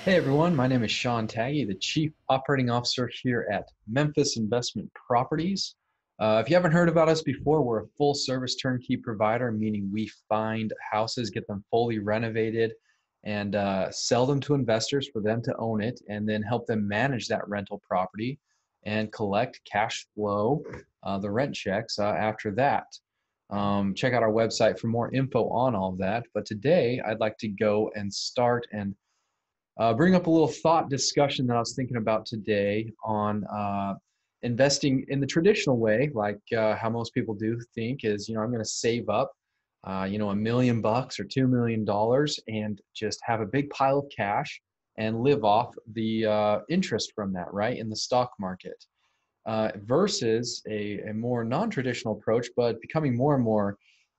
Hey everyone, my name is Sean Taggy, the Chief Operating Officer here at Memphis Investment Properties. If you haven't heard about us before, we're a full service turnkey provider, meaning we find houses, get them fully renovated, and sell them to investors for them to own it, and then help them manage that rental property and collect cash flow, the rent checks after that. Check out our website for more info on all of that. But today, I'd like to go and start and bring up a little thought discussion that I was thinking about today on investing in the traditional way, like how most people do think is, I'm going to save up, $1 million or $2 million and just have a big pile of cash and live off the interest from that, right, in the stock market. Versus a more non-traditional approach, but becoming more and more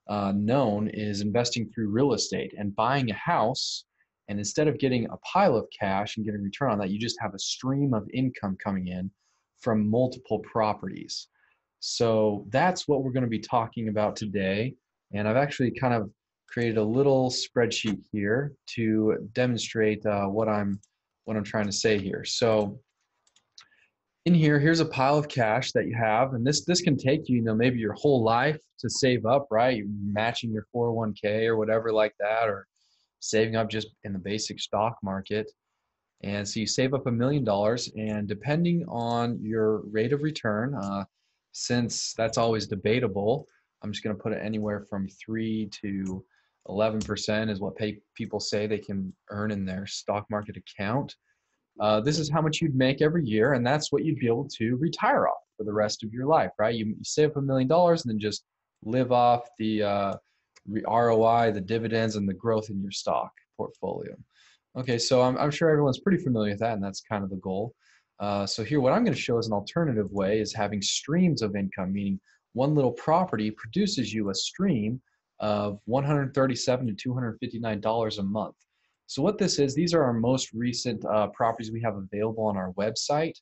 known is investing through real estate and buying a house. And instead of getting a pile of cash and getting a return on that, you just have a stream of income coming in from multiple properties. So that's what we're going to be talking about today. And I've actually kind of created a little spreadsheet here to demonstrate what I'm trying to say here. So in here, here's a pile of cash that you have, and this can take you, maybe your whole life to save up, right? You're matching your 401k or whatever like that, or saving up just in the basic stock market. And so you save up $1 million, and depending on your rate of return, since that's always debatable, I'm just going to put it anywhere from 3 to 11% is what people say they can earn in their stock market account. This is how much you'd make every year, and that's what you'd be able to retire off for the rest of your life, right? You save up $1 million and then just live off the ROI, the dividends, and the growth in your stock portfolio. Okay, so I'm sure everyone's pretty familiar with that, and that's kind of the goal. So here, what I'm going to show as an alternative way is having streams of income, meaning one little property produces you a stream of $137 to $259 a month. So what this is, these are our most recent properties we have available on our website,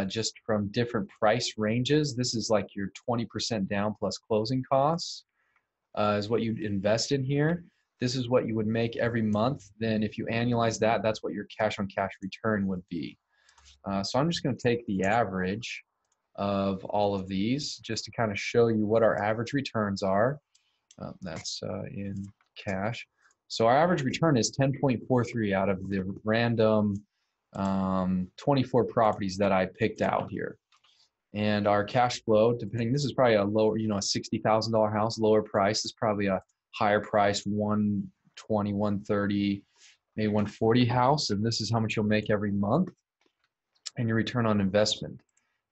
just from different price ranges. This is like your 20% down plus closing costs is what you'd invest in here. This is what you would make every month. Then if you annualize that, that's what your cash on cash return would be. So I'm just going to take the average of all of these just to kind of show you what our average returns are. That's in cash. So our average return is 10.43 out of the random 24 properties that I picked out here. And our cash flow, depending, this is probably a lower, a $60,000 house, lower price. This is probably a higher price, 120, 130, maybe 140 house. And this is how much you'll make every month and your return on investment.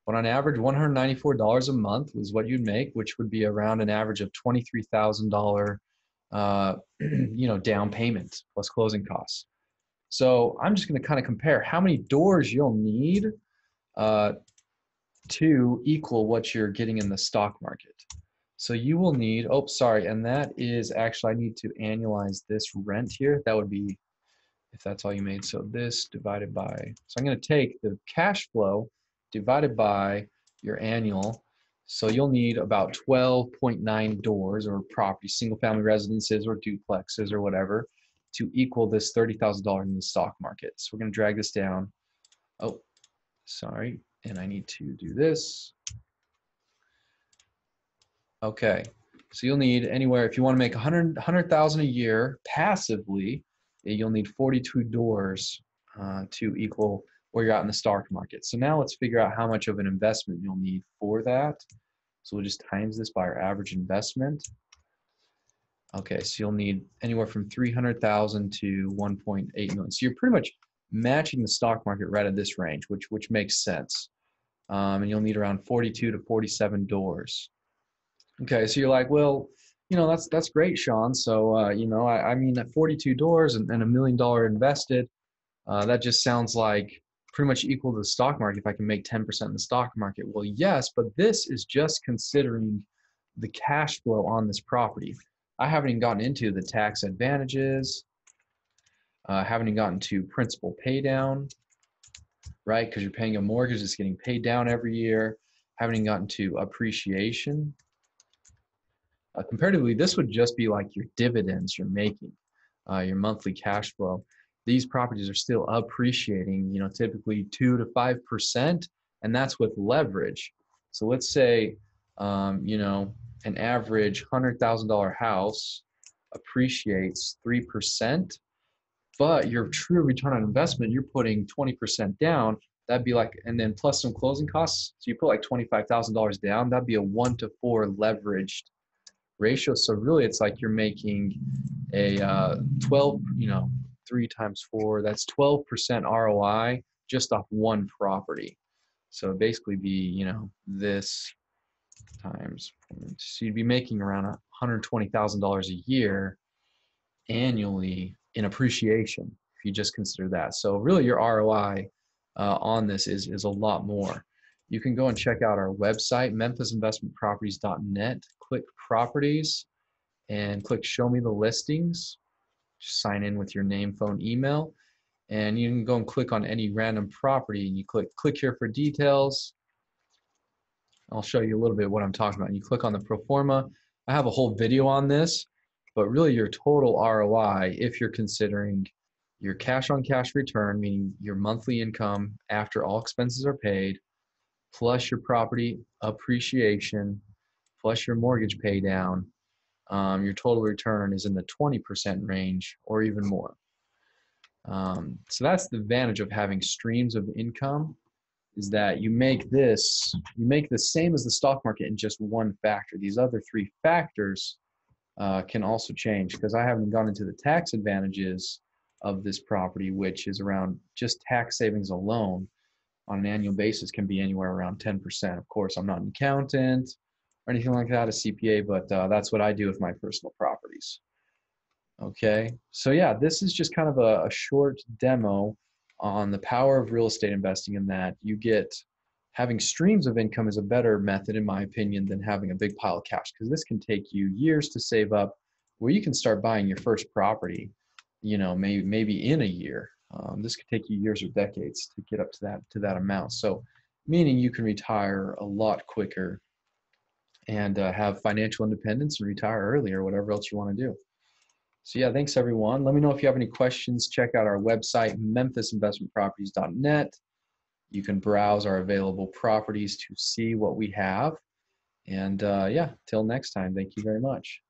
But on average, $194 a month was what you'd make, which would be around an average of $23,000 down payment plus closing costs. So I'm just going to kind of compare how many doors you'll need to equal what you're getting in the stock market. So you will need, and that is actually, I need to annualize this rent here. That would be, if that's all you made. So this divided by, so I'm going to take the cash flow divided by your annual. So you'll need about 12.9 doors or property, single family residences or duplexes or whatever, to equal this $30,000 in the stock market. So we're going to drag this down. Oh, sorry. And I need to do this. Okay. So you'll need anywhere, if you want to make 100,000 a year passively, you'll need 42 doors to equal where you're at in the stock market. So now let's figure out how much of an investment you'll need for that. So we'll just times this by our average investment. Okay, so you'll need anywhere from 300,000 to 1.8 million. So you're pretty much matching the stock market right at this range, which makes sense. And you'll need around 42 to 47 doors. Okay, so you're like, well, that's great, Sean. So, I mean, at 42 doors and $1 million invested, that just sounds like pretty much equal to the stock market if I can make 10% in the stock market. Well, yes, but this is just considering the cash flow on this property. I haven't even gotten into the tax advantages. Haven't even gotten to principal pay down, right? Because you're paying a mortgage that's getting paid down every year. Haven't even gotten to appreciation. Comparatively, this would just be like your dividends you're making, your monthly cash flow. these properties are still appreciating, typically 2 to 5%, and that's with leverage. So let's say, an average $100,000 house appreciates 3%, but your true return on investment, you're putting 20% down. That'd be like, and then plus some closing costs. So you put like $25,000 down. That'd be a 1-to-4 leveraged ratio. So really, it's like you're making a 12, 3 times 4. That's 12% ROI just off one property. So basically, be this times. So you'd be making around $120,000 a year annually in appreciation if you just consider that. So really your ROI on this is a lot more. You can go and check out our website, memphisinvestmentproperties.net, click properties and click show me the listings. Just sign in with your name, phone, email, and you can go and click on any random property and you click here for details. I'll show you a little bit what I'm talking about. And you click on the pro forma. I have a whole video on this, but really your total ROI, if you're considering your cash on cash return, meaning your monthly income after all expenses are paid, plus your property appreciation, plus your mortgage pay down, your total return is in the 20% range or even more. So that's the advantage of having streams of income, is that you make the same as the stock market in just one factor. These other 3 factors can also change, because I haven't gone into the tax advantages of this property, which is around just tax savings alone on an annual basis can be anywhere around 10%. Of course, I'm not an accountant or anything like that, a CPA, but that's what I do with my personal properties. Okay, so yeah, this is just kind of a short demo on the power of real estate investing, in that having streams of income is a better method, in my opinion, than having a big pile of cash, because this can take you years to save up, where you can start buying your first property, maybe in a year. This could take you years or decades to get up to that amount. So, meaning you can retire a lot quicker and have financial independence and retire early, or whatever else you want to do. So yeah, thanks everyone. Let me know if you have any questions. Check out our website, memphisinvestmentproperties.net. You can browse our available properties to see what we have. And yeah, till next time, thank you very much.